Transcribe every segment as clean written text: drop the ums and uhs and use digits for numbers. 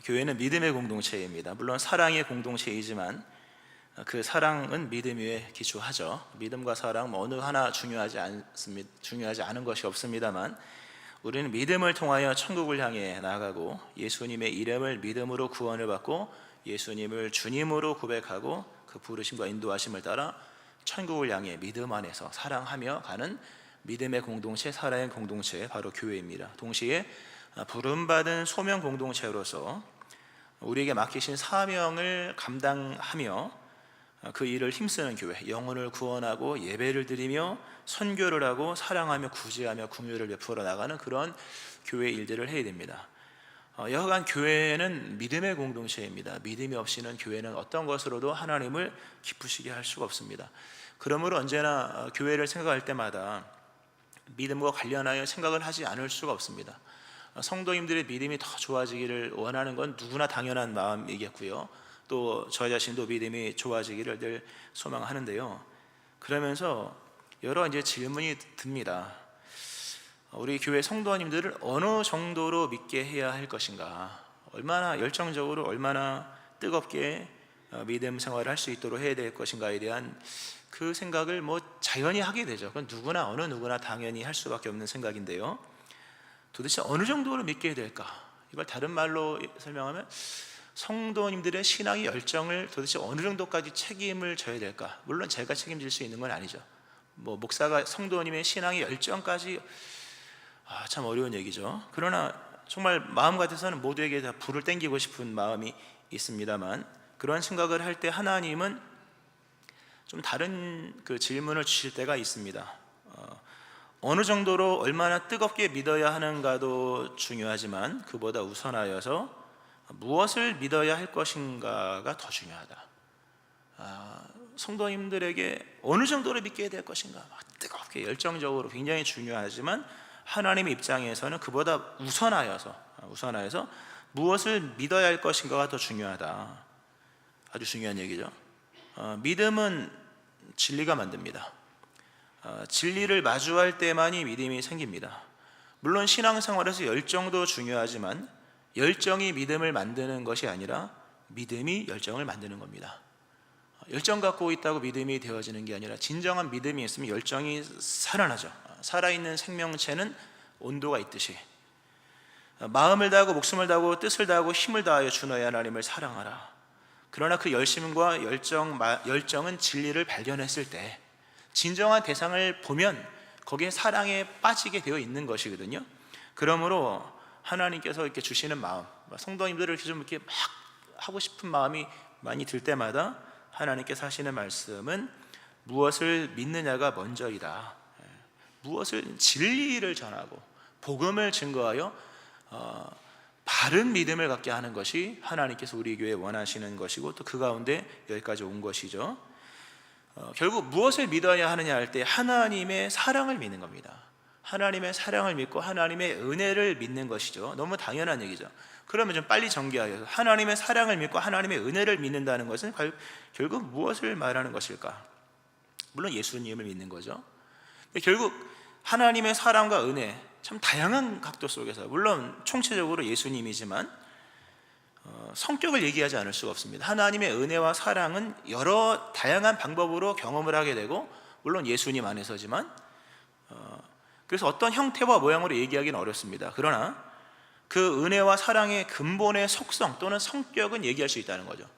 교회는 믿음의 공동체입니다. 물론 사랑의 공동체이지만 그 사랑은 믿음 위에 기초하죠. 믿음과 사랑 어느 하나 중요하지 않은 것이 없습니다만, 우리는 믿음을 통하여 천국을 향해 나아가고 예수님의 이름을 믿음으로 구원을 받고 예수님을 주님으로 고백하고 그 부르심과 인도하심을 따라 천국을 향해 믿음 안에서 사랑하며 가는 믿음의 공동체, 사랑의 공동체, 바로 교회입니다. 동시에 부름받은 소명 공동체로서 우리에게 맡기신 사명을 감당하며 그 일을 힘쓰는 교회, 영혼을 구원하고 예배를 드리며 선교를 하고 사랑하며 구제하며 긍휼을 베풀어 나가는 그런 교회 일들을 해야 됩니다. 여하간 교회는 믿음의 공동체입니다. 믿음이 없이는 교회는 어떤 것으로도 하나님을 기쁘시게 할 수가 없습니다. 그러므로 언제나 교회를 생각할 때마다 믿음과 관련하여 생각을 하지 않을 수가 없습니다. 성도님들의 믿음이 더 좋아지기를 원하는 건 누구나 당연한 마음이겠고요, 또 저 자신도 믿음이 좋아지기를 늘 소망하는데요, 그러면서 여러 질문이 듭니다. 우리 교회 성도님들을 어느 정도로 믿게 해야 할 것인가, 얼마나 열정적으로, 얼마나 뜨겁게 믿음 생활을 할 수 있도록 해야 될 것인가에 대한 그 생각을 자연히 하게 되죠. 그건 어느 누구나 당연히 할 수밖에 없는 생각인데요, 도대체 어느 정도로 믿게 해야 될까? 이걸 다른 말로 설명하면 성도님들의 신앙의 열정을 도대체 어느 정도까지 책임을 져야 될까? 물론 제가 책임질 수 있는 건 아니죠. 목사가 성도님의 신앙의 열정까지, 참 어려운 얘기죠. 그러나 정말 마음 같아서는 모두에게 다 불을 땡기고 싶은 마음이 있습니다만, 그런 생각을 할 때 하나님은 좀 다른 그 질문을 주실 때가 있습니다. 어느 정도로 얼마나 뜨겁게 믿어야 하는가도 중요하지만 그보다 우선하여서 무엇을 믿어야 할 것인가가 더 중요하다. 성도님들에게 어느 정도로 믿게 될 것인가, 뜨겁게 열정적으로 굉장히 중요하지만 하나님의 입장에서는 그보다 우선하여서 무엇을 믿어야 할 것인가가 더 중요하다. 아주 중요한 얘기죠. 믿음은 진리가 만듭니다. 진리를 마주할 때만이 믿음이 생깁니다. 물론 신앙생활에서 열정도 중요하지만 열정이 믿음을 만드는 것이 아니라 믿음이 열정을 만드는 겁니다. 열정 갖고 있다고 믿음이 되어지는 게 아니라 진정한 믿음이 있으면 열정이 살아나죠. 살아있는 생명체는 온도가 있듯이 마음을 다하고 목숨을 다하고 뜻을 다하고 힘을 다하여 주 너의 하나님을 사랑하라. 그러나 그 열심과 열정은 진리를 발견했을 때 진정한 대상을 보면 거기에 사랑에 빠지게 되어 있는 것이거든요. 그러므로 하나님께서 이렇게 주시는 마음, 성도님들을 이렇게 막 하고 싶은 마음이 많이 들 때마다 하나님께서 하시는 말씀은 무엇을 믿느냐가 먼저이다. 무엇을 진리를 전하고 복음을 증거하여 바른 믿음을 갖게 하는 것이 하나님께서 우리 교회에 원하시는 것이고, 또 그 가운데 여기까지 온 것이죠. 결국 무엇을 믿어야 하느냐 할 때 하나님의 사랑을 믿는 겁니다. 하나님의 사랑을 믿고 하나님의 은혜를 믿는 것이죠. 너무 당연한 얘기죠. 그러면 좀 빨리 정리하여서 하나님의 사랑을 믿고 하나님의 은혜를 믿는다는 것은 결국 무엇을 말하는 것일까? 물론 예수님을 믿는 거죠. 결국 하나님의 사랑과 은혜, 참 다양한 각도 속에서, 물론 총체적으로 예수님이지만 성격을 얘기하지 않을 수가 없습니다. 하나님의 은혜와 사랑은 여러 다양한 방법으로 경험을 하게 되고, 물론 예수님 안에서지만 그래서 어떤 형태와 모양으로 얘기하기는 어렵습니다. 그러나 그 은혜와 사랑의 근본의 속성 또는 성격은 얘기할 수 있다는 거죠.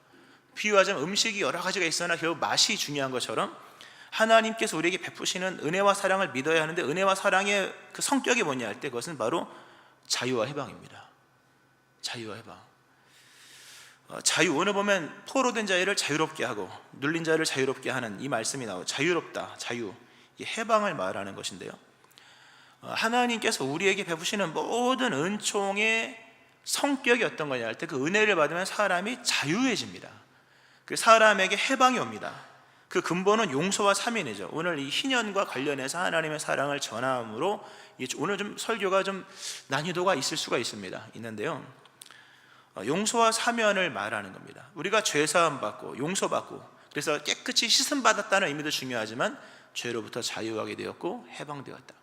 비유하자면 음식이 여러 가지가 있으나 결국 맛이 중요한 것처럼 하나님께서 우리에게 베푸시는 은혜와 사랑을 믿어야 하는데, 은혜와 사랑의 그 성격이 뭐냐 할 때 그것은 바로 자유와 해방입니다. 자유와 해방. 자유, 오늘 보면 포로된 자유를 자유롭게 하고 눌린 자를 자유롭게 하는 이 말씀이 나오고, 자유롭다, 자유, 이 해방을 말하는 것인데요, 하나님께서 우리에게 베푸시는 모든 은총의 성격이 어떤 거냐 할 때 그 은혜를 받으면 사람이 자유해집니다. 그 사람에게 해방이 옵니다. 그 근본은 용서와 사면이죠. 오늘 이 희년과 관련해서 하나님의 사랑을 전함으로 오늘 좀 설교가 좀 난이도가 있을 수가 있는데요, 용서와 사면을 말하는 겁니다. 우리가 죄사함 받고 용서받고 그래서 깨끗이 씻음 받았다는 의미도 중요하지만 죄로부터 자유하게 되었고 해방되었다.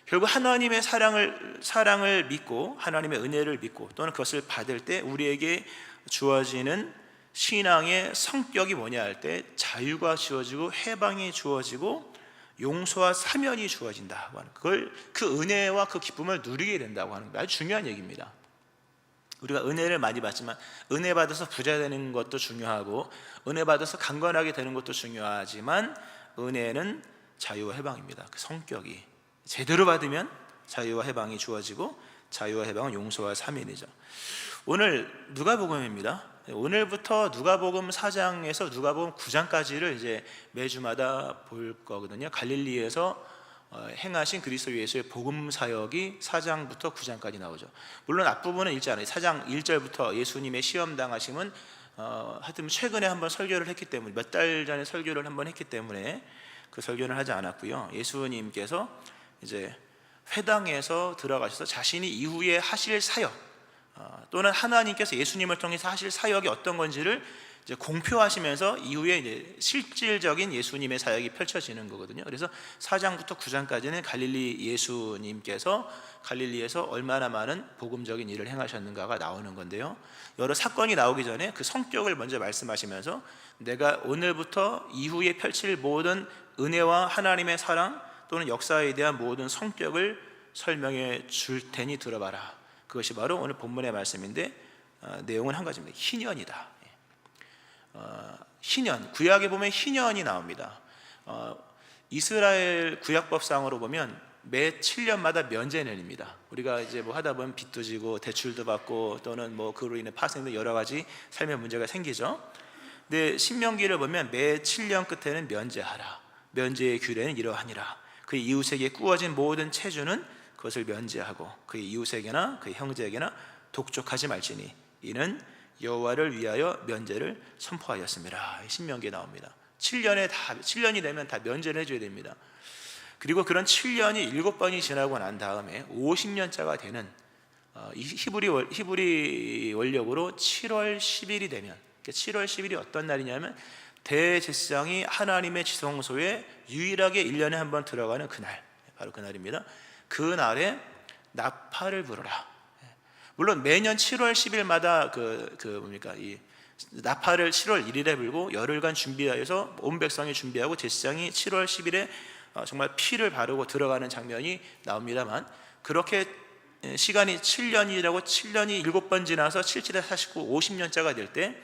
결국 하나님의 사랑을 믿고 하나님의 은혜를 믿고 또는 그것을 받을 때 우리에게 주어지는 신앙의 성격이 뭐냐 할 때 자유가 주어지고 해방이 주어지고 용서와 사면이 주어진다고 하는, 그걸 그 은혜와 그 기쁨을 누리게 된다고 하는 게 아주 중요한 얘기입니다. 우리가 은혜를 많이 받지만 은혜 받아서 부자 되는 것도 중요하고 은혜 받아서 강건하게 되는 것도 중요하지만 은혜는 자유와 해방입니다. 그 성격이 제대로 받으면 자유와 해방이 주어지고 자유와 해방은 용서와 사면이죠. 오늘 누가복음입니다. 오늘부터 누가복음 4장에서 누가복음 9장까지를 이제 매주마다 볼 거거든요. 갈릴리에서 행하신 그리스도 예수의 복음 사역이 4장부터 9장까지 나오죠. 물론 앞부분은 읽지 않아요. 4장 1절부터 예수님의 시험 당하심은 하여튼 최근에 한번 설교를 했기 때문에, 몇 달 전에 설교를 한번 했기 때문에 그 설교는 하지 않았고요. 예수님께서 이제 회당에서 들어가셔서 자신이 이후에 하실 사역 또는 하나님께서 예수님을 통해서 하실 사역이 어떤 건지를 이제 공표하시면서 이후에 이제 실질적인 예수님의 사역이 펼쳐지는 거거든요. 그래서 4장부터 9장까지는 갈릴리 예수님께서 갈릴리에서 얼마나 많은 복음적인 일을 행하셨는가가 나오는 건데요. 여러 사건이 나오기 전에 그 성격을 먼저 말씀하시면서 내가 오늘부터 이후에 펼칠 모든 은혜와 하나님의 사랑 또는 역사에 대한 모든 성격을 설명해 줄 테니 들어봐라. 그것이 바로 오늘 본문의 말씀인데 내용은 한 가지입니다. 희년이다. 희년, 구약에 보면 희년이 나옵니다. 이스라엘 구약법상으로 보면 매 7년마다 면제년입니다. 우리가 이제 뭐 하다 보면 빚도 지고 대출도 받고 또는 뭐 그로 인해 파생된 여러 가지 삶의 문제가 생기죠. 근데 신명기를 보면 매 7년 끝에는 면제하라. 면제의 규례는 이러하니라. 그의 이웃에게 꾸어진 모든 체주는 그것을 면제하고 그의 이웃에게나 그의 형제에게나 독촉하지 말지니 이는 여호와를 위하여 면제를 선포하였습니다. 신명기에 나옵니다. 7년이 되면 다 면제를 해줘야 됩니다. 그리고 그런 7년이 7번이 지나고 난 다음에 50년짜가 되는 히브리 원력으로 7월 10일이 되면, 7월 10일이 어떤 날이냐면 대제사장이 하나님의 지성소에 유일하게 1년에 한 번 들어가는 그날, 바로 그날입니다. 그날에 나팔을 불어라. 물론 매년 7월 10일마다 이 나팔을 7월 1일에 불고 열흘간 준비하여서 온 백성이 준비하고 제사장이 7월 10일에 정말 피를 바르고 들어가는 장면이 나옵니다만, 그렇게 시간이 7년이라고 7년이 7번 지나서 77에 49, 50년짜가 될 때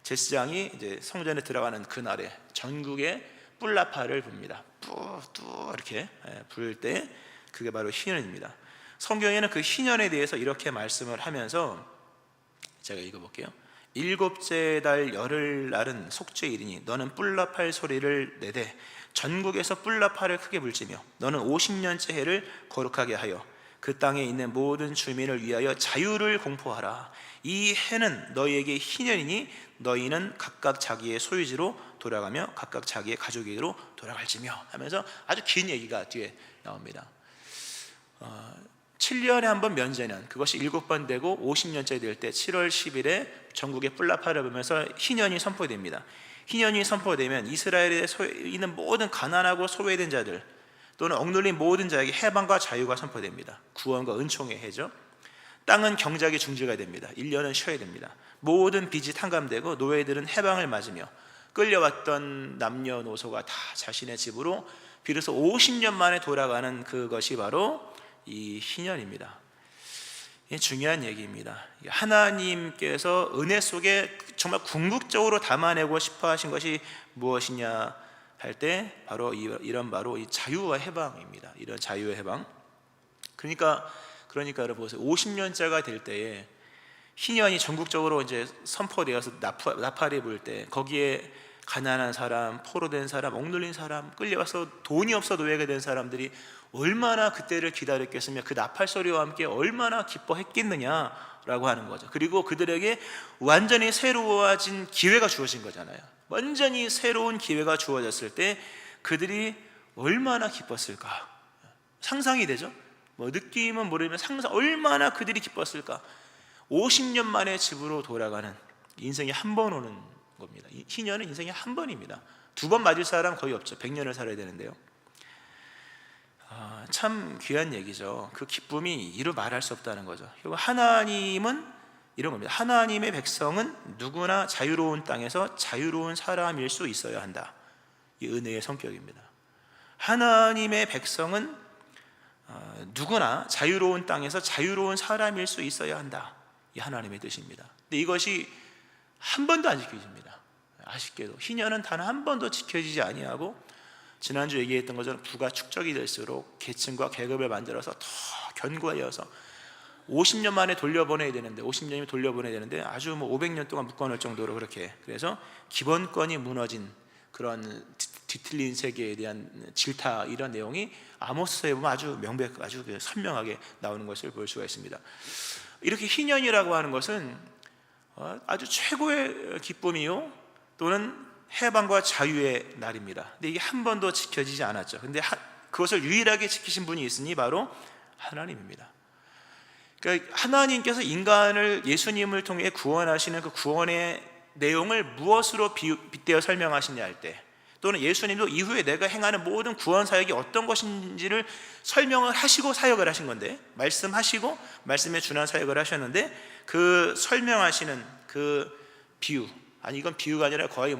제사장이 이제 성전에 들어가는 그날에 전국에 뿔나팔을 붑니다. 뚜 이렇게 불 때 그게 바로 희년입니다. 성경에는 그 희년에 대해서 이렇게 말씀을 하면서 제가 읽어볼게요. 일곱째 달 열흘날은 속죄일이니 너는 뿔나팔 소리를 내되 전국에서 뿔나팔을 크게 불지며 너는 50년째 해를 거룩하게 하여 그 땅에 있는 모든 주민을 위하여 자유를 공포하라. 이 해는 너희에게 희년이니 너희는 각각 자기의 소유지로 돌아가며 각각 자기의 가족에게로 돌아갈지며 하면서 아주 긴 얘기가 뒤에 나옵니다. 7년에 한 번 면제년, 그것이 7번 되고 50년째 될 때 7월 10일에 전국에 뿔나팔을 불면서 희년이 선포됩니다. 희년이 선포되면 이스라엘에 있는 모든 가난하고 소외된 자들 또는 억눌린 모든 자에게 해방과 자유가 선포됩니다. 구원과 은총의 해죠. 땅은 경작이 중지가 됩니다. 1년은 쉬어야 됩니다. 모든 빚이 탕감되고 노예들은 해방을 맞으며 끌려왔던 남녀노소가 다 자신의 집으로 비로소 50년 만에 돌아가는 그것이 바로 이 희년입니다. 이게 중요한 얘기입니다. 하나님께서 은혜 속에 정말 궁극적으로 담아내고 싶어 하신 것이 무엇이냐 할 때 바로 바로 이 자유와 해방입니다. 이런 자유와 해방. 그러니까 여러분 보세요. 50년째가 될 때에 희년이 전국적으로 이제 선포되어서 나팔이 불 때 거기에 가난한 사람, 포로된 사람, 억눌린 사람, 끌려와서 돈이 없어 노예가 된 사람들이 얼마나 그때를 기다렸겠으며 그 나팔 소리와 함께 얼마나 기뻐했겠느냐라고 하는 거죠. 그리고 그들에게 완전히 새로워진 기회가 주어진 거잖아요. 완전히 새로운 기회가 주어졌을 때 그들이 얼마나 기뻤을까? 상상이 되죠? 느낌은 모르지만 얼마나 그들이 기뻤을까? 50년 만에 집으로 돌아가는, 인생이 한 번 오는 겁니다. 희년은 인생이 한 번입니다. 2번 맞을 사람 거의 없죠. 100년을 살아야 되는데요. 참 귀한 얘기죠. 그 기쁨이 이루 말할 수 없다는 거죠. 결국 하나님은 이런 겁니다. 하나님의 백성은 누구나 자유로운 땅에서 자유로운 사람일 수 있어야 한다. 이 은혜의 성격입니다. 하나님의 백성은 누구나 자유로운 땅에서 자유로운 사람일 수 있어야 한다. 이 하나님의 뜻입니다. 근데 이것이 한 번도 안 지켜집니다. 아쉽게도 희년은 단 한 번도 지켜지지 아니하고, 지난주 얘기했던 것처럼 부가 축적이 될수록 계층과 계급을 만들어서 더 견고해져서 50년 만에 돌려보내야 되는데, 50년이면 돌려보내야 되는데 아주 500년 동안 묶어놓을 정도로 그렇게, 그래서 기본권이 무너진 그런 뒤틀린 세계에 대한 질타, 이런 내용이 아모스서에 보면 아주 아주 선명하게 나오는 것을 볼 수가 있습니다. 이렇게 희년이라고 하는 것은 아주 최고의 기쁨이요, 또는 해방과 자유의 날입니다. 근데 이게 한 번도 지켜지지 않았죠. 근데 그것을 유일하게 지키신 분이 있으니 바로 하나님입니다. 그러니까 하나님께서 인간을 예수님을 통해 구원하시는 그 구원의 내용을 무엇으로 빗대어 설명하시냐 할 때, 또는 예수님도 이후에 내가 행하는 모든 구원 사역이 어떤 것인지를 설명을 하시고 사역을 하신 건데, 말씀하시고 말씀에 준한 사역을 하셨는데, 그 설명하시는 그 비유, 아니 이건 비유가 아니라 거의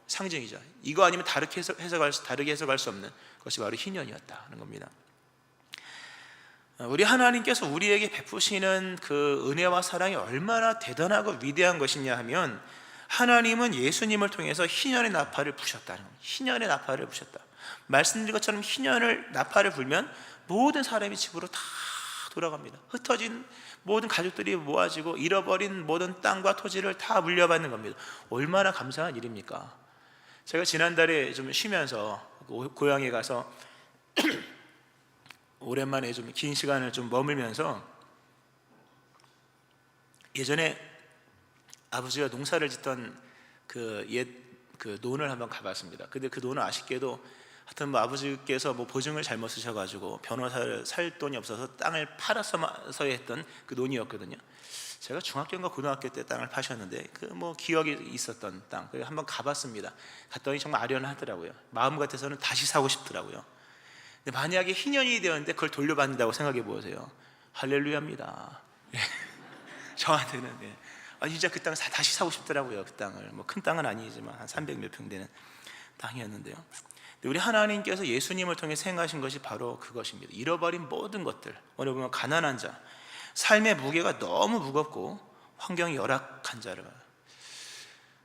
상징이죠. 이거 아니면 다르게 해석할 수 없는 것이 바로 희년이었다는 겁니다. 우리 하나님께서 우리에게 베푸시는 그 은혜와 사랑이 얼마나 대단하고 위대한 것이냐 하면, 하나님은 예수님을 통해서 희년의 나팔을 부셨다는 겁니다. 희년의 나팔을 부셨다. 말씀드린 것처럼 희년을 나팔을 불면 모든 사람이 집으로 다 돌아갑니다. 흩어진 모든 가족들이 모아지고 잃어버린 모든 땅과 토지를 다 물려받는 겁니다. 얼마나 감사한 일입니까? 제가 지난달에 좀 쉬면서 고향에 가서 오랜만에 좀 긴 시간을 좀 머물면서, 예전에 아버지가 농사를 짓던 그 논을 한번 가봤습니다. 근데 그 논은 아쉽게도 하여튼 아버지께서 보증을 잘못 쓰셔가지고 변호사를 살 돈이 없어서 땅을 팔아서 했던 그 논이었거든요. 제가 중학교인가 고등학교 때 땅을 파셨는데 기억이 있었던 땅, 그래서 한번 가봤습니다. 갔더니 정말 아련하더라고요. 마음 같아서는 다시 사고 싶더라고요. 근데 만약에 희년이 되었는데 그걸 돌려받는다고 생각해 보세요. 할렐루야입니다. 저한테는 진짜 그 땅 다시 사고 싶더라고요. 그 땅을 큰 땅은 아니지만 한 300 몇 평 되는 땅이었는데요. 우리 하나님께서 예수님을 통해 행하신 것이 바로 그것입니다. 잃어버린 모든 것들, 오늘 보면 가난한 자, 삶의 무게가 너무 무겁고 환경이 열악한 자를,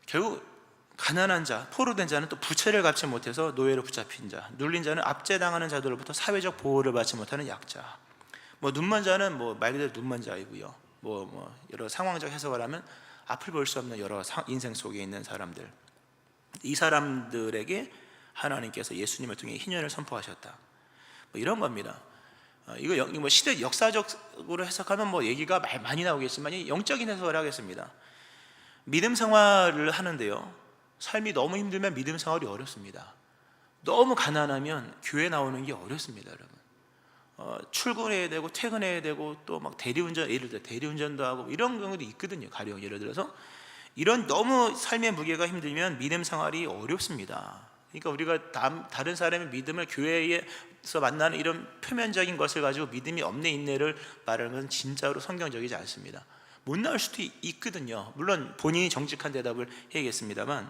결국 가난한 자, 포로된 자는 또 부채를 갚지 못해서 노예로 붙잡힌 자, 눌린 자는 압제당하는 자들로부터 사회적 보호를 받지 못하는 약자, 눈먼 자는 말 그대로 눈먼 자이고요. 여러 상황적 해석을 하면 앞을 볼 수 없는 여러 인생 속에 있는 사람들, 이 사람들에게 하나님께서 예수님을 통해 희년을 선포하셨다. 이런 겁니다. 이거 시대 역사적으로 해석하면 얘기가 많이 나오겠지만 영적인 해석을 하겠습니다. 믿음 생활을 하는데요, 삶이 너무 힘들면 믿음 생활이 어렵습니다. 너무 가난하면 교회 나오는 게 어렵습니다, 여러분. 출근해야 되고 퇴근해야 되고 또 대리운전, 예를 들어 대리운전도 하고 이런 경우도 있거든요. 가령 예를 들어서 이런 너무 삶의 무게가 힘들면 믿음 생활이 어렵습니다. 그러니까 우리가 다른 사람의 믿음을 교회에서 만나는 이런 표면적인 것을 가지고 믿음이 없네 있네를 말하는 것은 진짜로 성경적이지 않습니다. 못 나올 수도 있거든요. 물론 본인이 정직한 대답을 해야겠습니다만,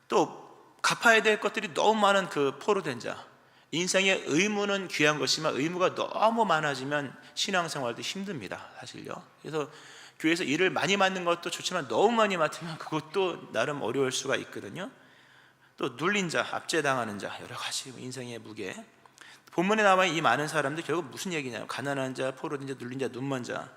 또 갚아야 될 것들이 너무 많은 그 포로된 자, 인생의 의무는 귀한 것이지만 의무가 너무 많아지면 신앙생활도 힘듭니다, 사실요. 그래서 교회에서 일을 많이 맡는 것도 좋지만 너무 많이 맡으면 그것도 나름 어려울 수가 있거든요. 또 눌린 자, 압제당하는 자, 여러 가지 인생의 무게. 본문에 나와 있는 이 많은 사람들 결국 무슨 얘기냐면, 가난한 자, 포로된 자, 눌린 자, 눈먼 자.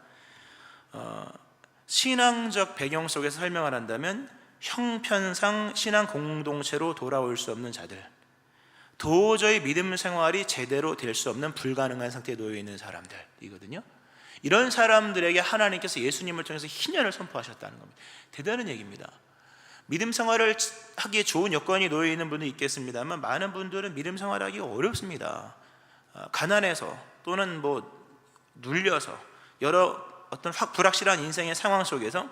신앙적 배경 속에서 설명을 한다면 형편상 신앙 공동체로 돌아올 수 없는 자들, 도저히 믿음 생활이 제대로 될 수 없는 불가능한 상태에 놓여 있는 사람들이거든요. 이런 사람들에게 하나님께서 예수님을 통해서 희년을 선포하셨다는 겁니다. 대단한 얘기입니다. 믿음 생활을 하기에 좋은 여건이 놓여 있는 분도 있겠습니다만, 많은 분들은 믿음 생활하기가 어렵습니다. 가난해서 또는 눌려서 여러 어떤 불확실한 인생의 상황 속에서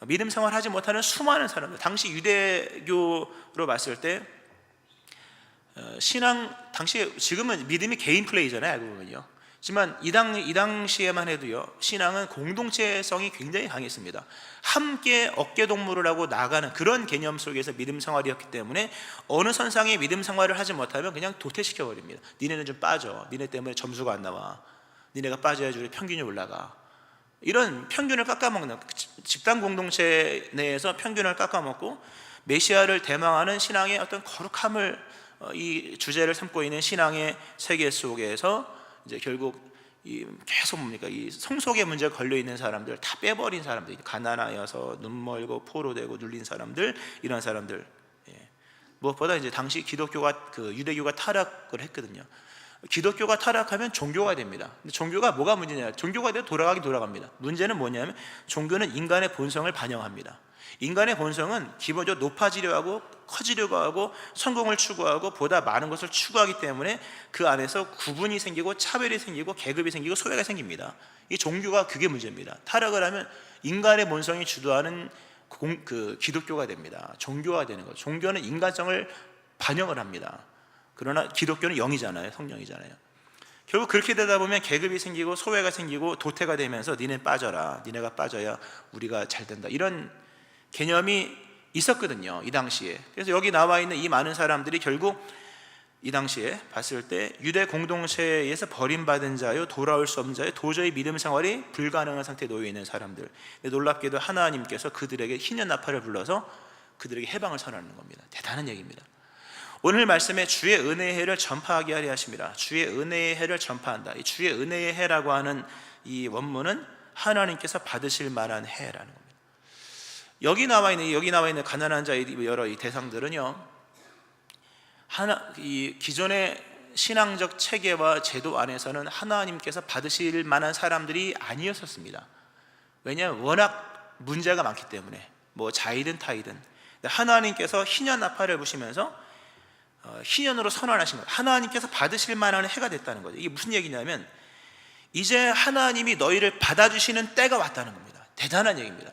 믿음 생활하지 못하는 수많은 사람들, 당시 유대교로 봤을 때 신앙 당시에, 지금은 믿음이 개인 플레이잖아요, 알고 보면요. 하지만 이 당시에만 해도요, 신앙은 공동체성이 굉장히 강했습니다. 함께 어깨동무를 하고 나가는 그런 개념 속에서 믿음 생활이었기 때문에 어느 선상에 믿음 생활을 하지 못하면 그냥 도태시켜 버립니다. 니네는 좀 빠져, 니네 때문에 점수가 안 나와, 니네가 빠져야지 우리 평균이 올라가. 이런 평균을 깎아먹는, 집단 공동체 내에서 평균을 깎아먹고 메시아를 대망하는 신앙의 어떤 거룩함을 이 주제를 삼고 있는 신앙의 세계 속에서 이제 결국 계속 뭡니까, 이 성속의 문제에 걸려 있는 사람들 다 빼버린 사람들, 가난하여서 눈멀고 포로되고 눌린 사람들, 이런 사람들. 무엇보다 이제 당시 기독교가 유대교가 타락을 했거든요. 기독교가 타락하면 종교가 됩니다. 근데 종교가 뭐가 문제냐? 종교가 돼도 돌아가긴 돌아갑니다. 문제는 뭐냐면 종교는 인간의 본성을 반영합니다. 인간의 본성은 기본적으로 높아지려 하고 커지려고 하고 성공을 추구하고 보다 많은 것을 추구하기 때문에 그 안에서 구분이 생기고 차별이 생기고 계급이 생기고 소외가 생깁니다. 이 종교가 그게 문제입니다. 타락을 하면 인간의 본성이 주도하는 기독교가 됩니다. 종교가 되는 거죠. 종교는 인간성을 반영을 합니다. 그러나 기독교는 영이잖아요. 성령이잖아요. 결국 그렇게 되다 보면 계급이 생기고 소외가 생기고 도태가 되면서 니네 빠져라, 니네가 빠져야 우리가 잘 된다, 이런 개념이 있었거든요, 이 당시에. 그래서 여기 나와 있는 이 많은 사람들이 결국 이 당시에 봤을 때 유대 공동체에서 버림받은 자요, 돌아올 수 없는 자요, 도저히 믿음 생활이 불가능한 상태에 놓여 있는 사람들. 놀랍게도 하나님께서 그들에게 희년 나팔을 불러서 그들에게 해방을 선언하는 겁니다. 대단한 얘기입니다. 오늘 말씀에 주의 은혜의 해를 전파하게 하려 하심이라. 주의 은혜의 해를 전파한다. 이 주의 은혜의 해라고 하는 이 원문은 하나님께서 받으실 만한 해라는 겁니다. 여기 나와 있는 가난한 자의 여러 이 대상들은요, 이 기존의 신앙적 체계와 제도 안에서는 하나님께서 받으실 만한 사람들이 아니었었습니다. 왜냐하면 워낙 문제가 많기 때문에, 뭐 자이든 타이든. 하나님께서 희년 나팔을 부시면서 희년으로 선언하신 거예요. 하나님께서 받으실 만한 해가 됐다는 거죠. 이게 무슨 얘기냐면 이제 하나님이 너희를 받아주시는 때가 왔다는 겁니다. 대단한 얘기입니다.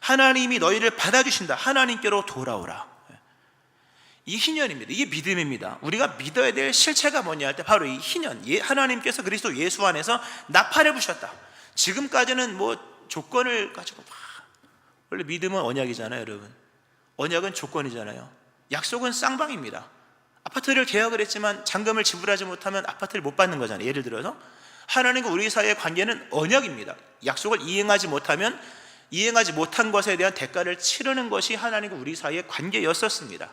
하나님이 너희를 받아주신다. 하나님께로 돌아오라. 이 희년입니다. 이게 믿음입니다. 우리가 믿어야 될 실체가 뭐냐 할 때 바로 이 희년, 하나님께서 그리스도 예수 안에서 나팔을 부셨다. 지금까지는 뭐 조건을 가지고 원래 믿음은 언약이잖아요, 여러분. 언약은 조건이잖아요. 약속은 쌍방입니다. 아파트를 계약을 했지만 잔금을 지불하지 못하면 아파트를 못 받는 거잖아요. 예를 들어서 하나님과 우리 사이의 관계는 언약입니다. 약속을 이행하지 못한 것에 대한 대가를 치르는 것이 하나님과 우리 사이의 관계였었습니다.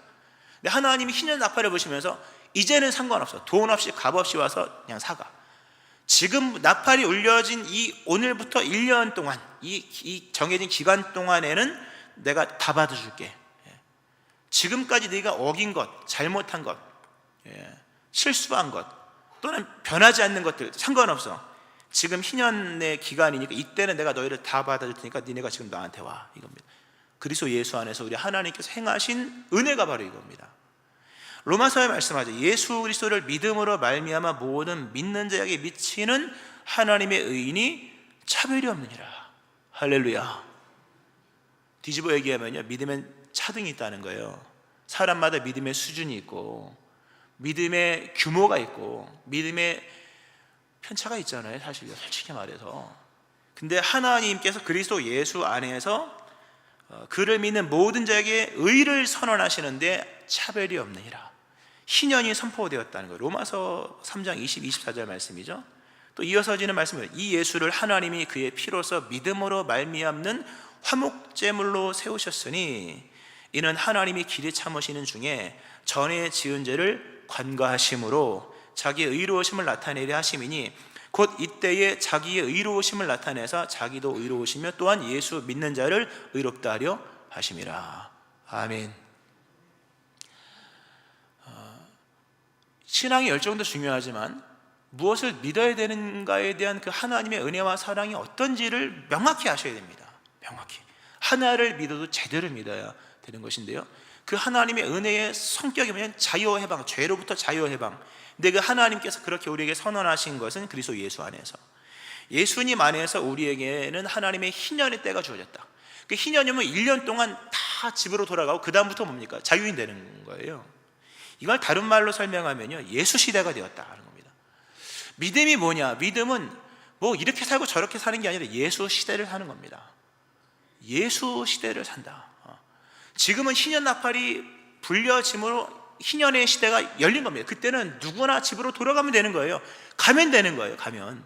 근데 하나님이 희년 나팔을 부시면서 이제는 상관없어. 돈 없이 값 없이 와서 그냥 사가. 지금 나팔이 울려진 이 오늘부터 1년 동안 이 정해진 기간 동안에는 내가 다 받아줄게. 지금까지 네가 어긴 것, 잘못한 것, 실수한 것, 또는 변하지 않는 것들 상관없어. 지금 희년의 기간이니까 이때는 내가 너희를 다 받아줄 테니까 니네가 지금 나한테 와, 이겁니다. 그리스도 예수 안에서 우리 하나님께서 행하신 은혜가 바로 이겁니다. 로마서에 말씀하죠. 예수 그리스도를 믿음으로 말미암아 모든 믿는 자에게 미치는 하나님의 의인이 차별이 없느니라. 할렐루야. 뒤집어 얘기하면요, 믿음엔 차등이 있다는 거예요. 사람마다 믿음의 수준이 있고 믿음의 규모가 있고 믿음의 편차가 있잖아요, 사실 솔직히 말해서. 근데 하나님께서 그리스도 예수 안에서 그를 믿는 모든 자에게 의를 선언하시는데 차별이 없느니라. 희년이 선포되었다는 거예요. 로마서 3장 24절 말씀이죠. 또 이어서지는 말씀이에요. 이 예수를 하나님이 그의 피로서 믿음으로 말미암는 화목제물로 세우셨으니 이는 하나님이 길에 참으시는 중에 전에 지은 죄를 관과하심으로 자기의 의로우심을 나타내려 하심이니 곧 이때에 자기의 의로우심을 나타내서 자기도 의로우시며 또한 예수 믿는 자를 의롭다 하려 하심이라. 아멘. 신앙의 열정도 중요하지만 무엇을 믿어야 되는가에 대한 그 하나님의 은혜와 사랑이 어떤지를 명확히 아셔야 됩니다. 명확히. 하나를 믿어도 제대로 믿어야 되는 것인데요, 그 하나님의 은혜의 성격이 뭐냐면 자유해방, 죄로부터 자유해방. 근데 그 하나님께서 그렇게 우리에게 선언하신 것은 그리스도 예수 안에서, 예수님 안에서 우리에게는 하나님의 희년의 때가 주어졌다. 그 희년이면 1년 동안 다 집으로 돌아가고 그 다음부터 뭡니까? 자유인 되는 거예요. 이걸 다른 말로 설명하면요, 예수 시대가 되었다 하는 겁니다. 믿음이 뭐냐? 믿음은 뭐 이렇게 살고 저렇게 사는 게 아니라 예수 시대를 사는 겁니다. 예수 시대를 산다. 지금은 희년 나팔이 불려짐으로 희년의 시대가 열린 겁니다. 그때는 누구나 집으로 돌아가면 되는 거예요. 가면 되는 거예요. 가면.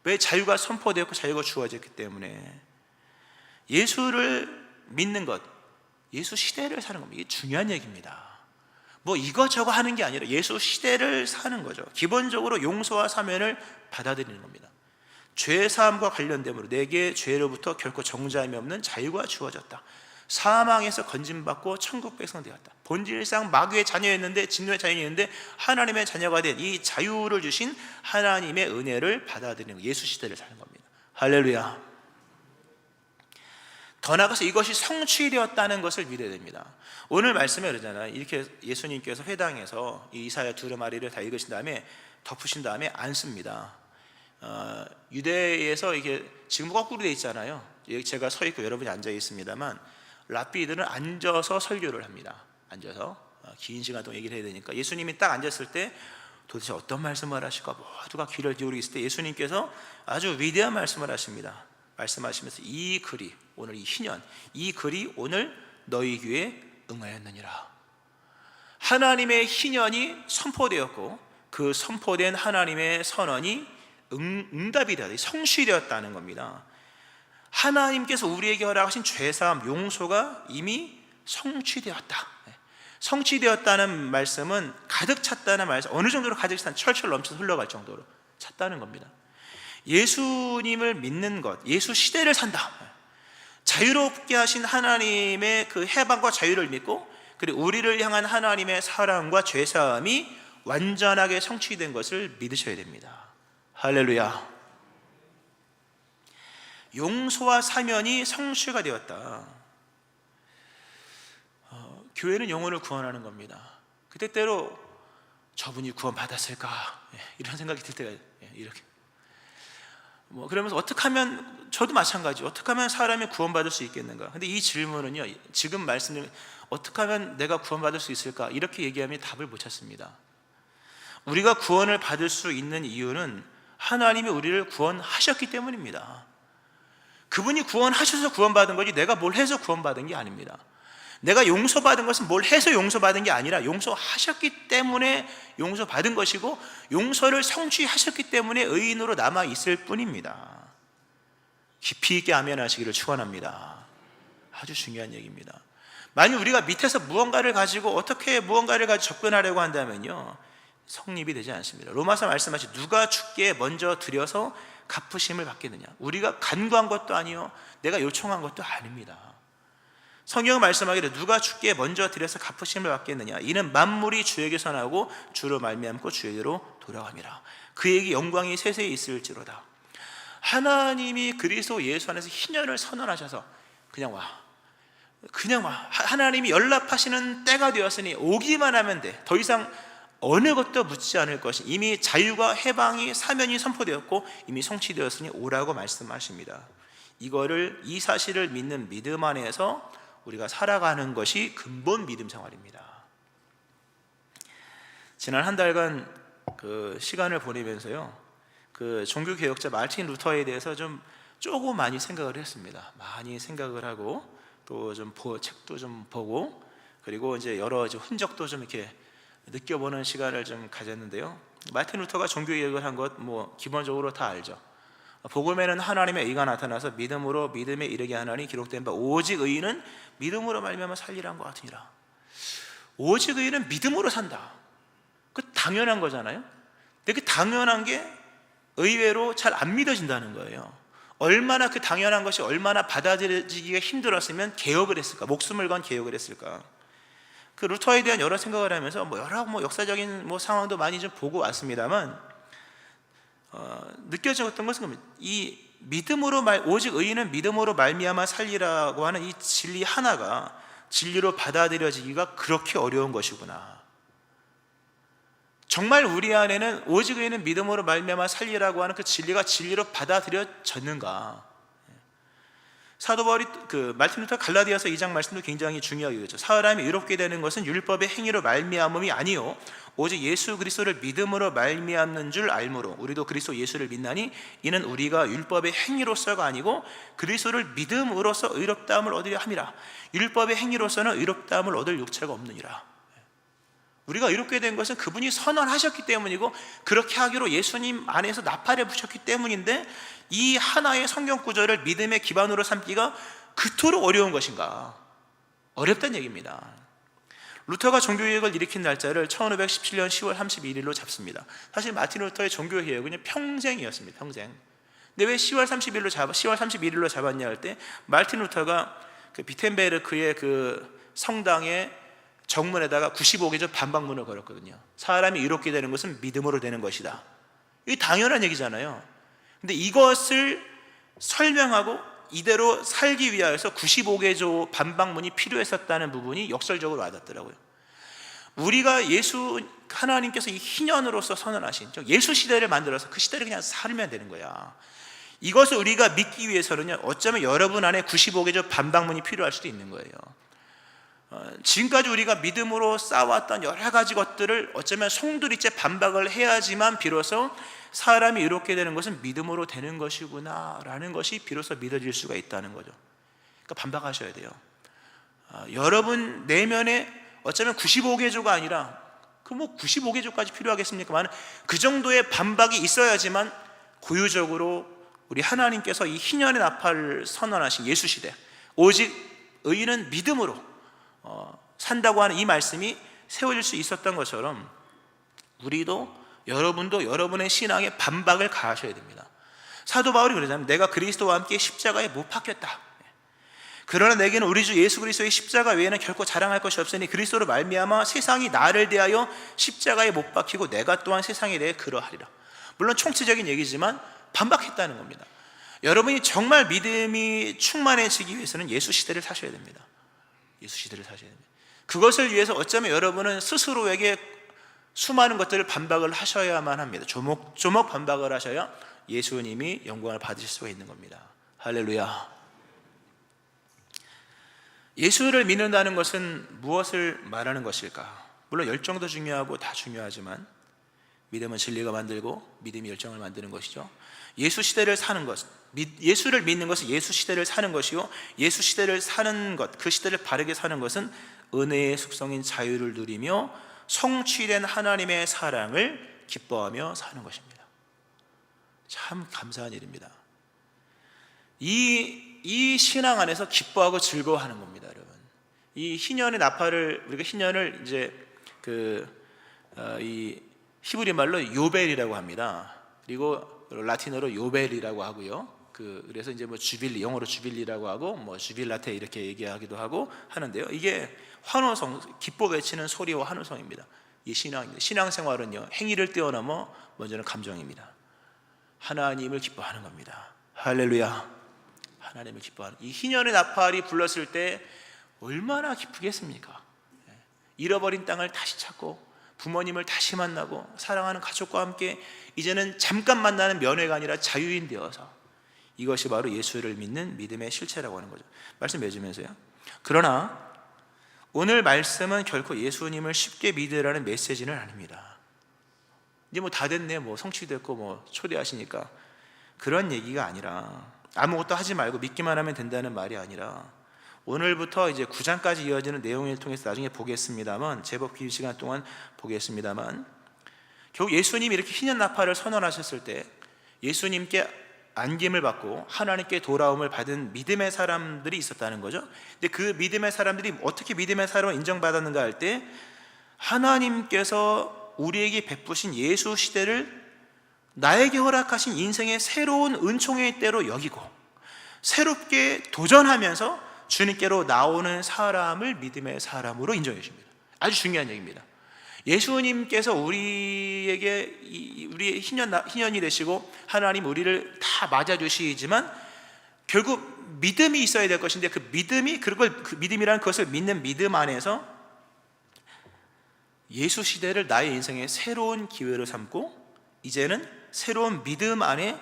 왜? 자유가 선포되었고 자유가 주어졌기 때문에. 예수를 믿는 것, 예수 시대를 사는 겁니다. 이게 중요한 얘기입니다. 뭐 이거저거 하는 게 아니라 예수 시대를 사는 거죠. 기본적으로 용서와 사면을 받아들이는 겁니다. 죄사함과 관련됨으로 내게 죄로부터 결코 정죄함이 없는 자유가 주어졌다. 사망에서 건짐받고 천국 백성 되었다. 본질상 마귀의 자녀였는데, 진노의 자녀였는데 하나님의 자녀가 된 이 자유를 주신 하나님의 은혜를 받아들이는 예수 시대를 사는 겁니다. 할렐루야. 더 나아가서 이것이 성취되었다는 것을 믿어야 됩니다. 오늘 말씀에 그러잖아요. 이렇게 예수님께서 회당에서 이 이사야 두루마리를 다 읽으신 다음에 덮으신 다음에 앉습니다. 유대에서 이게 지금 거꾸로 돼 있잖아요. 제가 서 있고 여러분이 앉아 있습니다만 랍비들은 앉아서 설교를 합니다. 앉아서 긴 시간 동안 얘기를 해야 되니까 예수님이 딱 앉았을 때 도대체 어떤 말씀을 하실까 모두가 귀를 기울이고 있을 때 예수님께서 아주 위대한 말씀을 하십니다. 말씀하시면서 이 글이 오늘 이 희년, 이 글이 오늘 너희 귀에 응하였느니라. 하나님의 희년이 선포되었고 그 선포된 하나님의 선언이 응답이 되었다, 성취되었다는 겁니다. 하나님께서 우리에게 허락하신 죄사함, 용서가 이미 성취되었다. 성취되었다는 말씀은 가득 찼다는 말씀, 어느 정도로 가득 찼다, 철철 넘쳐서 흘러갈 정도로 찼다는 겁니다. 예수님을 믿는 것, 예수 시대를 산다. 자유롭게 하신 하나님의 그 해방과 자유를 믿고, 그리고 우리를 향한 하나님의 사랑과 죄사함이 완전하게 성취된 것을 믿으셔야 됩니다. 할렐루야. 용서와 사면이 성취가 되었다. 교회는 영혼을 구원하는 겁니다. 그때 때로 저분이 구원받았을까 이런 생각이 들 때가 이렇게 그러면서 어떻게 하면, 저도 마찬가지, 어떻게 하면 사람이 구원받을 수 있겠는가. 근데 이 질문은요, 지금 말씀드린 어떻게 하면 내가 구원받을 수 있을까 이렇게 얘기하면 답을 못 찾습니다. 우리가 구원을 받을 수 있는 이유는 하나님이 우리를 구원하셨기 때문입니다. 그분이 구원하셔서 구원받은 거지 내가 뭘 해서 구원받은 게 아닙니다. 내가 용서받은 것은 뭘 해서 용서받은 게 아니라 용서하셨기 때문에 용서받은 것이고, 용서를 성취하셨기 때문에 의인으로 남아있을 뿐입니다. 깊이 있게 아멘하시기를 축원합니다. 아주 중요한 얘기입니다. 만약 우리가 밑에서 무언가를 가지고 어떻게 무언가를 가지고 접근하려고 한다면요, 성립이 되지 않습니다. 로마서 말씀하신 누가 주께 먼저 드려서 갚으심을 받겠느냐. 우리가 간구한 것도 아니요, 내가 요청한 것도 아닙니다. 성경은 말씀하기를 누가 주께 먼저 드려서 갚으심을 받겠느냐. 이는 만물이 주에게서 나고 주로 말미암고 주에게로 돌아감이라. 그에게 영광이 세세히 있을지로다. 하나님이 그리스도 예수 안에서 희년을 선언하셔서 그냥 와. 하나님이 연락하시는 때가 되었으니 오기만 하면 돼. 더 이상 어느 것도 묻지 않을 것이, 이미 자유가 해방이 사면이 선포되었고 이미 성취되었으니 오라고 말씀하십니다. 이 사실을 믿는 믿음 안에서 우리가 살아가는 것이 근본 믿음 생활입니다. 지난 한 달간 그 시간을 보내면서요, 그 종교 개혁자 마르틴 루터에 대해서 조금 많이 생각을 했습니다. 많이 생각을 하고 또 책도 좀 보고, 그리고 이제 여러 흔적도 좀 이렇게 느껴보는 시간을 좀 가졌는데요. 마르틴 루터가 종교 개혁을 한 것 기본적으로 다 알죠. 복음에는 하나님의 의가 나타나서 믿음으로 믿음에 이르게 하나니 기록된 바 오직 의인은 믿음으로 말미암아 살리라는 것 같으니라. 오직 의인은 믿음으로 산다. 그 당연한 거잖아요. 근데 그 당연한 게 의외로 잘 안 믿어진다는 거예요. 얼마나 그 당연한 것이 얼마나 받아들여지기가 힘들었으면 개혁을 했을까, 목숨을 건 개혁을 했을까. 그 루터에 대한 여러 생각을 하면서 여러 역사적인 상황도 많이 좀 보고 왔습니다만, 느껴졌던 것은 이 오직 의인은 믿음으로 말미암아 살리라고 하는 이 진리 하나가 진리로 받아들여지기가 그렇게 어려운 것이구나. 정말 우리 안에는 오직 의인은 믿음으로 말미암아 살리라고 하는 그 진리가 진리로 받아들여졌는가? 사도 바울이 말틴 루터 갈라디아서 2장 말씀도 굉장히 중요하게 그죠. 사람이 의롭게 되는 것은 율법의 행위로 말미암음이 아니요 오직 예수 그리스도를 믿음으로 말미암는 줄 알므로 우리도 그리스도 예수를 믿나니 이는 우리가 율법의 행위로서가 아니고 그리스도를 믿음으로써 의롭다함을 얻으려 함이라. 율법의 행위로서는 의롭다함을 얻을 육체가 없느니라. 우리가 의롭게 된 것은 그분이 선언하셨기 때문이고 그렇게 하기로 예수님 안에서 나팔에 부셨기 때문인데 이 하나의 성경 구절을 믿음의 기반으로 삼기가 그토록 어려운 것인가? 어렵다는 얘기입니다. 루터가 종교개혁을 일으킨 날짜를 1517년 10월 31일로 잡습니다. 사실 마틴 루터의 종교개혁은 평생이었습니다. 평생. 근데 왜 10월 31일로 잡았냐 할 때 마틴 루터가 비텐베르크의 성당에 정문에다가 95개조 반박문을 걸었거든요. 사람이 이롭게 되는 것은 믿음으로 되는 것이다. 이게 당연한 얘기잖아요. 근데 이것을 설명하고 이대로 살기 위하여서 95개조 반박문이 필요했었다는 부분이 역설적으로 와닿더라고요. 우리가 하나님께서 이 희년으로서 선언하신 예수 시대를 만들어서 그 시대를 그냥 살면 되는 거야. 이것을 우리가 믿기 위해서는요, 어쩌면 여러분 안에 95개조 반박문이 필요할 수도 있는 거예요. 지금까지 우리가 믿음으로 쌓아왔던 여러 가지 것들을 어쩌면 송두리째 반박을 해야지만 비로소 사람이 이롭게 되는 것은 믿음으로 되는 것이구나 라는 것이 비로소 믿어질 수가 있다는 거죠. 그러니까 반박하셔야 돼요. 여러분 내면에 어쩌면 95개조가 아니라 95개조까지 필요하겠습니까? 그 정도의 반박이 있어야지만 고유적으로 우리 하나님께서 이 희년의 나팔을 선언하신 예수 시대, 오직 의인은 믿음으로 산다고 하는 이 말씀이 세워질 수 있었던 것처럼 여러분도 여러분의 신앙에 반박을 가하셔야 됩니다. 사도 바울이 그러잖아요. 내가 그리스도와 함께 십자가에 못 박혔다. 그러나 내게는 우리 주 예수 그리스도의 십자가 외에는 결코 자랑할 것이 없으니 그리스도로 말미암아 세상이 나를 대하여 십자가에 못 박히고 내가 또한 세상에 대해 그러하리라. 물론 총체적인 얘기지만 반박했다는 겁니다. 여러분이 정말 믿음이 충만해지기 위해서는 예수 시대를 사셔야 됩니다. 예수 시대를 사셔야 됩니다. 그것을 위해서 어쩌면 여러분은 스스로에게 수많은 것들을 반박을 하셔야만 합니다. 조목조목 반박을 하셔야 예수님이 영광을 받으실 수가 있는 겁니다. 할렐루야. 예수를 믿는다는 것은 무엇을 말하는 것일까? 물론 열정도 중요하고 다 중요하지만 믿음은 진리가 만들고 믿음이 열정을 만드는 것이죠. 예수 시대를 사는 것, 예수를 믿는 것은 예수 시대를 사는 것이요, 예수 시대를 사는 것, 그 시대를 바르게 사는 것은 은혜의 숙성인 자유를 누리며 성취된 하나님의 사랑을 기뻐하며 사는 것입니다. 참 감사한 일입니다. 이 신앙 안에서 기뻐하고 즐거워하는 겁니다, 여러분. 이 희년의 나팔을 우리가 희년을 이제 이 히브리 말로 요벨이라고 합니다. 그리고 라틴어로 요벨이라고 하고요. 그래서 이제 주빌리, 영어로 주빌리라고 하고 주빌라테 이렇게 얘기하기도 하고 하는데요. 이게 환호성, 기뻐 외치는 소리와 환호성입니다. 이 신앙입니다. 신앙생활은요, 행위를 뛰어넘어 먼저는 감정입니다. 하나님을 기뻐하는 겁니다. 할렐루야. 하나님을 기뻐하는, 이 희년의 나팔이 불렀을 때 얼마나 기쁘겠습니까? 잃어버린 땅을 다시 찾고 부모님을 다시 만나고 사랑하는 가족과 함께 이제는 잠깐 만나는 면회가 아니라 자유인 되어서, 이것이 바로 예수를 믿는 믿음의 실체라고 하는 거죠. 말씀 맺으면서요, 그러나 오늘 말씀은 결코 예수님을 쉽게 믿으라는 메시지는 아닙니다. 이제 다 됐네, 성취됐고 초대하시니까, 그런 얘기가 아니라, 아무것도 하지 말고 믿기만 하면 된다는 말이 아니라, 오늘부터 이제 9장까지 이어지는 내용을 통해서 나중에 보겠습니다만, 제법 긴 시간 동안 보겠습니다만, 결국 예수님이 이렇게 희년 나팔을 선언하셨을 때 예수님께 안김을 받고 하나님께 돌아옴을 받은 믿음의 사람들이 있었다는 거죠. 근데 그 믿음의 사람들이 어떻게 믿음의 사람을 인정받았는가 할 때, 하나님께서 우리에게 베푸신 예수 시대를 나에게 허락하신 인생의 새로운 은총의 때로 여기고 새롭게 도전하면서 주님께로 나오는 사람을 믿음의 사람으로 인정해 주십니다. 아주 중요한 얘기입니다. 예수님께서 우리에게 우리의 희년이 되시고 하나님 우리를 다 맞아주시지만 결국 믿음이 있어야 될 것인데, 그 믿음이라는 것을 믿는 믿음 안에서 예수 시대를 나의 인생의 새로운 기회로 삼고 이제는 새로운 믿음 안에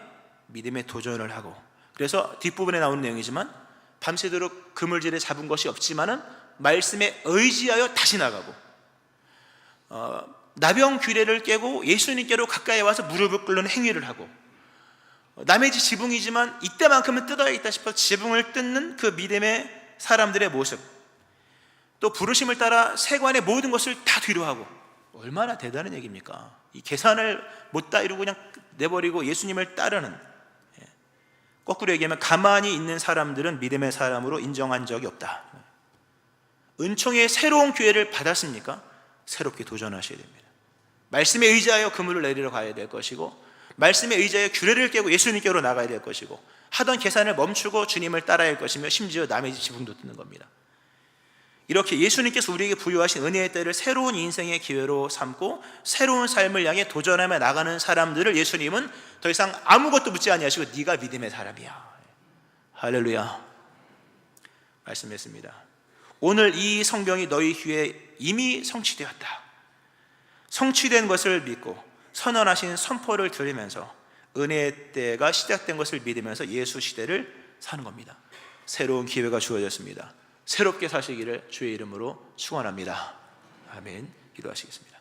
믿음의 도전을 하고, 그래서 뒷부분에 나오는 내용이지만 밤새도록 그물질에 잡은 것이 없지만은 말씀에 의지하여 다시 나가고, 나병 규례를 깨고 예수님께로 가까이 와서 무릎을 꿇는 행위를 하고, 남의 집 지붕이지만 이때만큼은 뜯어야겠다 싶어 지붕을 뜯는 그 믿음의 사람들의 모습, 또 부르심을 따라 세관의 모든 것을 다 뒤로하고, 얼마나 대단한 얘기입니까? 이 계산을 못 다 이루고 그냥 내버리고 예수님을 따르는, 거꾸로 얘기하면 가만히 있는 사람들은 믿음의 사람으로 인정한 적이 없다. 은총의 새로운 기회를 받았습니까? 새롭게 도전하셔야 됩니다. 말씀에 의지하여 그물을 내리러 가야 될 것이고, 말씀에 의지하여 규례를 깨고 예수님께로 나가야 될 것이고, 하던 계산을 멈추고 주님을 따라야 할 것이며, 심지어 남의 집 지붕도 뜯는 겁니다. 이렇게 예수님께서 우리에게 부여하신 은혜의 때를 새로운 인생의 기회로 삼고 새로운 삶을 향해 도전하며 나가는 사람들을 예수님은 더 이상 아무것도 묻지 아니하시고 네가 믿음의 사람이야, 할렐루야 말씀했습니다. 오늘 이 성경이 너희 귀에 이미 성취되었다. 성취된 것을 믿고 선언하신 선포를 들으면서 은혜의 때가 시작된 것을 믿으면서 예수 시대를 사는 겁니다. 새로운 기회가 주어졌습니다. 새롭게 사시기를 주의 이름으로 축원합니다. 아멘. 기도하시겠습니다.